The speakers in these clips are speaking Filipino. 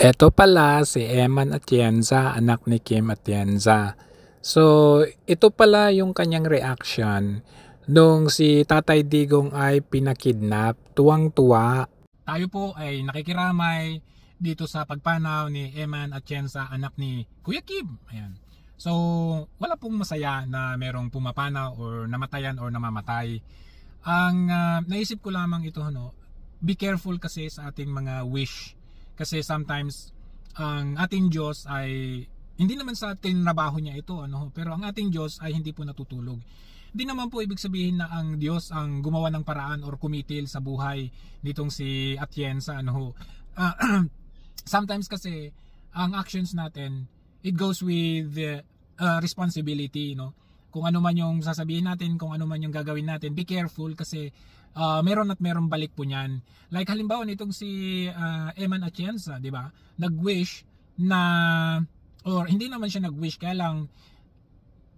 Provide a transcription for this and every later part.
Eto pala si Eman Atienza, anak ni Kim Atienza. So, ito pala yung kanyang reaction nung si Tatay Digong ay pinakidnap. Tuwang-tuwa. Tayo po ay nakikiramay dito sa pagpanaw ni Eman Atienza, anak ni Kuya Kim. Ayan. So, wala pong masaya na merong pumapanaw or namatayan or namamatay. Ang naisip ko lamang ito, be careful kasi sa ating mga wish. Kasi sometimes ang ating Diyos ay hindi naman sa tinrabaho niya ito, pero ang ating Diyos ay hindi po natutulog. Hindi naman po ibig sabihin na ang Diyos ang gumawa ng paraan or kumitil sa buhay nitong si Atienza, sometimes kasi ang actions natin, it goes with responsibility, Kung ano man yung sasabihin natin, kung ano man yung gagawin natin, be careful kasi meron at meron balik po niyan. Like halimbawa nitong si Eman Atienza, di ba? Nag-wish na, or hindi naman siya nag-wish, kaya lang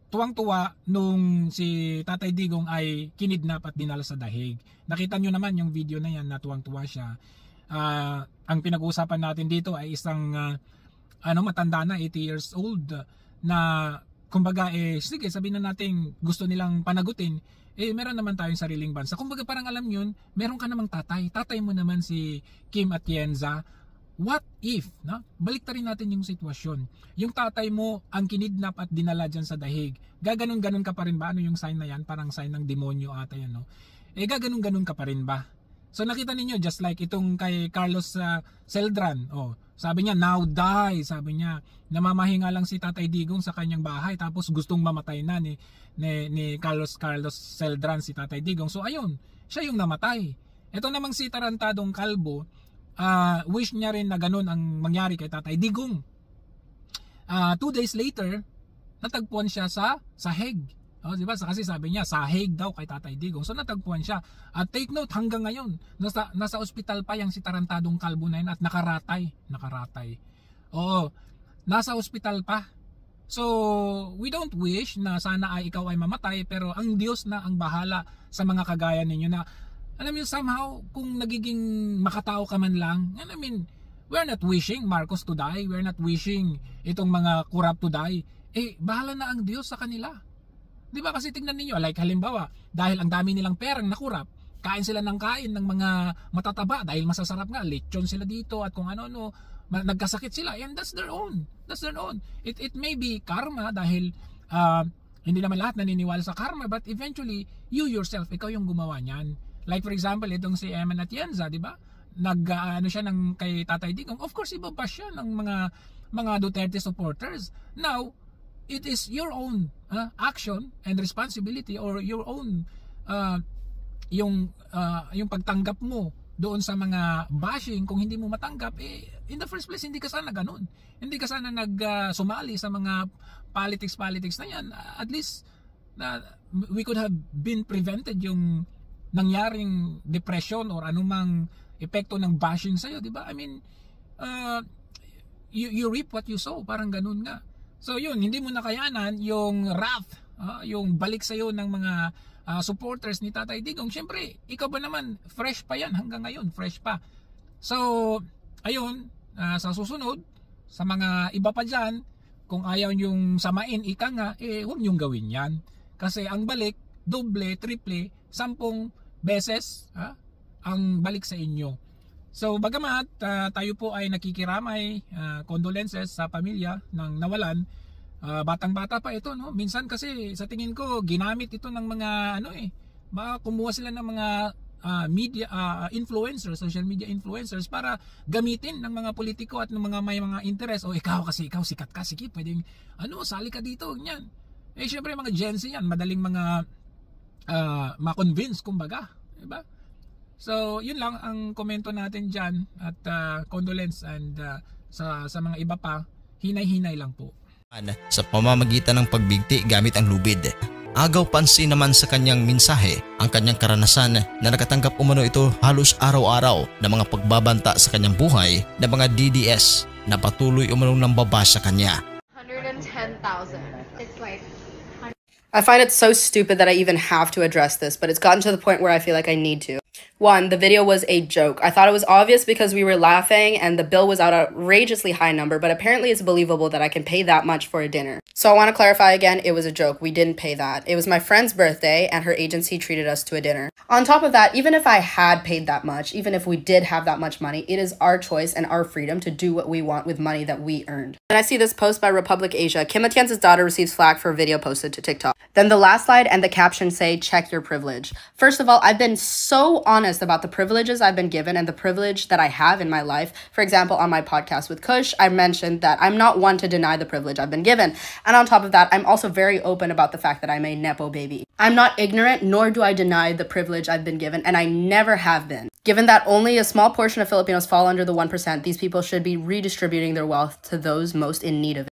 tuwang-tuwa nung si Tatay Digong ay kinidnap at dinala sa dahig. Nakita nyo naman yung video na yan na tuwang-tuwa siya. Ang pinag-uusapan natin dito ay isang matanda na, 80 years old, na kumbaga sige, sabihin na natin gusto nilang panagutin, meron naman tayong sariling bansa. Kumbaga parang alam yun, meron ka namang tatay mo naman si Kim Atienza. What if, balik rin natin yung sitwasyon. Yung tatay mo ang kinidnap at dinala dyan sa dahig. Gaganon-ganon ka pa rin ba? Ano yung sign na yan? Parang sign ng demonyo ata yan, gaganon-ganon ka pa rin ba? So nakita ninyo, just like itong kay Carlos Celdran, sabi niya, now die, sabi niya, namamahinga lang si Tatay Digong sa kanyang bahay, tapos gustong mamatay na ni Carlos Celdran, si Tatay Digong. So ayun, siya yung namatay. Ito namang si Tarantadong Kalbo, wish niya rin na ganun ang mangyari kay Tatay Digong. 2 days later, natagpuan siya sa sahig. Diba? Kasi sabi niya, sahig daw kay Tatay Digong. So natagpuan siya. At take note, hanggang ngayon, nasa ospital pa yung si Tarantadong Kalbo na yun at nakaratay. Oo, nasa ospital pa. So, we don't wish na sana ay ikaw ay mamatay, pero ang Diyos na ang bahala sa mga kagaya ninyo na, alam mo, somehow, kung nagiging makatao ka man lang, we're not wishing Marcos to die, we're not wishing itong mga corrupt to die. Bahala na ang Diyos sa kanila. Diba? Kasi tingnan niyo, like halimbawa, dahil ang dami nilang perang nakurap, kain sila ng kain ng mga matataba dahil masasarap nga, lechon sila dito at kung ano-ano, nagkasakit sila, and that's their own. It may be karma dahil hindi naman lahat naniniwala sa karma, but eventually you yourself, ikaw yung gumawa niyan. Like for example, itong si Eman Atienza, di ba? Siya ng kay Tatay Digong. Of course, ibabash siya ng mga Duterte supporters. Now, it is your own action and responsibility, or your own yung pagtanggap mo doon sa mga bashing. Kung hindi mo matanggap, in the first place, hindi ka sana ganun. Hindi ka sana sumali sa mga politics na yan. At least we could have been prevented yung nangyaring depression or anumang epekto ng bashing sa'yo, di ba? You reap what you sow, parang ganun nga. So yun, hindi mo nakayanan yung wrath, yung balik sa'yo ng mga supporters ni Tatay Digong. Siyempre, ikaw ba naman, fresh pa yan hanggang ngayon, fresh pa. So, ayun, sa susunod, sa mga iba pa dyan, kung ayaw yung samain, ika nga, huwag nyong gawin yan. Kasi ang balik, doble, triple, 10 beses ang balik sa inyo. So bagamat tayo po ay nakikiramay, condolences sa pamilya ng nawalan, batang-bata pa ito, minsan kasi sa tingin ko ginamit ito ng mga baka kumuha sila ng mga media influencers, social media influencers para gamitin ng mga politiko at ng mga may mga interest. Ikaw sikat ka, sige, pwedeng sali ka dito, ganyan. Syempre mga Gen Z yan, madaling mga ma-convince, kumbaga, diba? So, yun lang ang komento natin dyan at condolence, and sa mga iba pa, hinay-hinay lang po. Sa pamamagitan ng pagbigti gamit ang lubid. Agaw pansin naman sa kanyang mensahe ang kanyang karanasan na nakatanggap umano ito halos araw-araw ng mga pagbabanta sa kanyang buhay ng mga DDS na patuloy umano ng baba sa kanya. 110,000. It's like I find it so stupid that I even have to address this, but it's gotten to the point where I feel like I need to. One, the video was a joke. I thought it was obvious because we were laughing and the bill was an outrageously high number, but apparently it's believable that I can pay that much for a dinner. So I want to clarify again, it was a joke. We didn't pay that. It was my friend's birthday and her agency treated us to a dinner. On top of that, even if I had paid that much, even if we did have that much money, it is our choice and our freedom to do what we want with money that we earned. And I see this post by Republic Asia. Kim Atienza's daughter receives flack for a video posted to TikTok. Then the last slide and the caption say, check your privilege. First of all, I've been so honest about the privileges I've been given and the privilege that I have in my life. For example, on my podcast with Kush, I mentioned that I'm not one to deny the privilege I've been given. And on top of that, I'm also very open about the fact that I'm a Nepo baby. I'm not ignorant, nor do I deny the privilege I've been given, and I never have been. Given that only a small portion of Filipinos fall under the 1%, these people should be redistributing their wealth to those most in need of it.